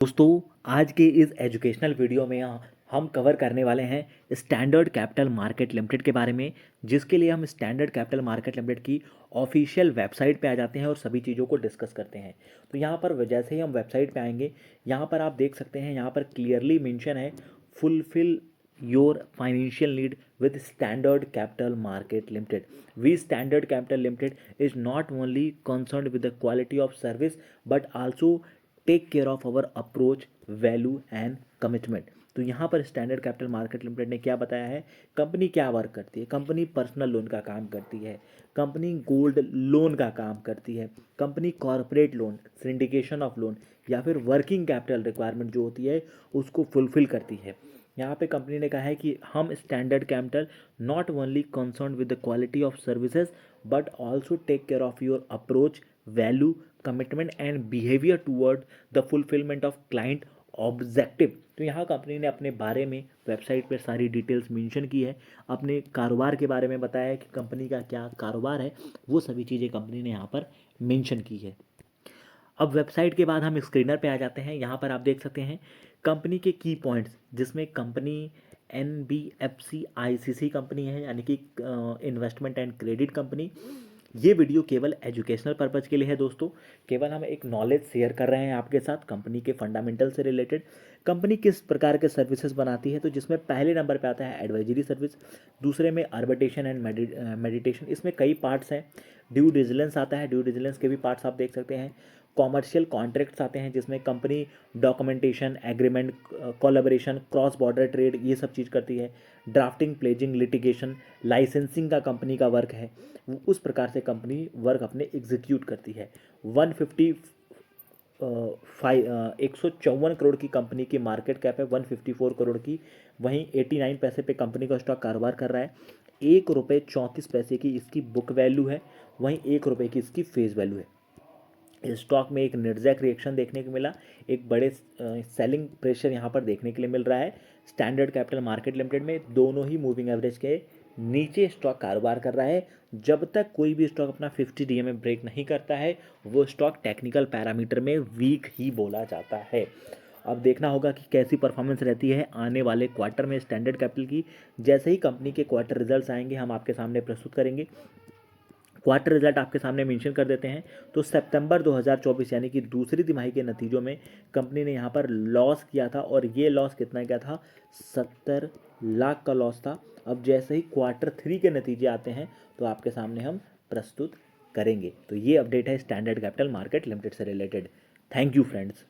दोस्तों आज के इस एजुकेशनल वीडियो में हम कवर करने वाले हैं स्टैंडर्ड कैपिटल मार्केट लिमिटेड के बारे में, जिसके लिए हम स्टैंडर्ड कैपिटल मार्केट लिमिटेड की ऑफिशियल वेबसाइट पे आ जाते हैं और सभी चीज़ों को डिस्कस करते हैं। तो यहाँ पर जैसे ही हम वेबसाइट पे आएंगे, यहाँ पर आप देख सकते हैं, यहाँ पर क्लियरली मेंशन है fulfil your financial need with standard capital market limited. We standard capital limited is not only concerned with the quality of service but also take care of our approach, value and commitment. तो यहाँ पर standard capital market limited ने क्या बताया है, company क्या work करती है। कंपनी पर्सनल लोन का काम करती है, कंपनी गोल्ड लोन का काम करती है, company corporate loan, syndication of loan या फिर वर्किंग कैपिटल रिक्वायरमेंट जो होती है उसको फुलफिल करती है। यहाँ पे कंपनी ने कहा है कि हम standard capital not only concern with the quality of services but also take care of your approach, value, commitment and behaviour toward the fulfilment of client objective. तो यहाँ कंपनी ने अपने बारे में वेबसाइट पर सारी डिटेल्स मेंशन की है, अपने कारोबार के बारे में बताया है कि कंपनी का क्या कारोबार है, वो सभी चीज़ें कंपनी ने यहाँ पर मेंशन की है। अब वेबसाइट के बाद हम स्क्रीनर पे आ जाते हैं। यहाँ पर आप देख सकते हैं कंपनी के की पॉइंट्स, जिसमें कंपनी NBFC ICC कंपनी है, यानी कि इन्वेस्टमेंट एंड क्रेडिट कंपनी। ये वीडियो केवल एजुकेशनल पर्पज़ के लिए है दोस्तों, केवल हम एक नॉलेज शेयर कर रहे हैं आपके साथ कंपनी के फंडामेंटल से रिलेटेड। कंपनी किस प्रकार के सर्विसेज बनाती है, तो जिसमें पहले नंबर पे आता है एडवाइजरी सर्विस, दूसरे में आर्बिट्रेशन एंड मेडिटेशन, इसमें कई पार्ट्स हैं। ड्यू डिलिजेंस आता है, ड्यू डिलिजेंस के भी पार्ट्स आप देख सकते हैं। कॉमर्शियल कॉन्ट्रैक्ट्स आते हैं, जिसमें company documentation, agreement, collaboration, cross border trade, ये सब चीज़ करती है। ड्राफ्टिंग, प्लेजिंग, लिटिगेशन, लाइसेंसिंग का कंपनी का वर्क है। उस प्रकार से कंपनी वर्क अपने एग्जीक्यूट करती है। 154 करोड़ की कंपनी की मार्केट कैप है, 154 करोड़ की। वहीं 89 पैसे पे कंपनी का स्टॉक कारोबार कर रहा है। ₹1.34 की इसकी बुक वैल्यू है, वहीं ₹1 की इसकी फेस वैल्यू है। इस स्टॉक में एक निर्जैक रिएक्शन देखने को मिला, एक बड़े सेलिंग प्रेशर यहाँ पर देखने के लिए मिल रहा है। स्टैंडर्ड कैपिटल मार्केट लिमिटेड में दोनों ही मूविंग एवरेज के नीचे स्टॉक कारोबार कर रहा है। जब तक कोई भी स्टॉक अपना 50 DMA ब्रेक नहीं करता है, वो स्टॉक टेक्निकल पैरामीटर में वीक ही बोला जाता है। अब देखना होगा कि कैसी परफॉर्मेंस रहती है आने वाले क्वार्टर में स्टैंडर्ड कैपिटल की। जैसे ही कंपनी के क्वार्टर रिजल्ट्स आएंगे, हम आपके सामने प्रस्तुत करेंगे। क्वार्टर रिजल्ट आपके सामने मेंशन कर देते हैं। तो सितंबर 2024 यानी कि दूसरी तिमाही के नतीजों में कंपनी ने यहाँ पर लॉस किया था, और ये लॉस कितना क्या था, 70 लाख का लॉस था। अब जैसे ही Q3 के नतीजे आते हैं तो आपके सामने हम प्रस्तुत करेंगे। तो ये अपडेट है स्टैंडर्ड कैपिटल मार्केट लिमिटेड से रिलेटेड। Thank you friends.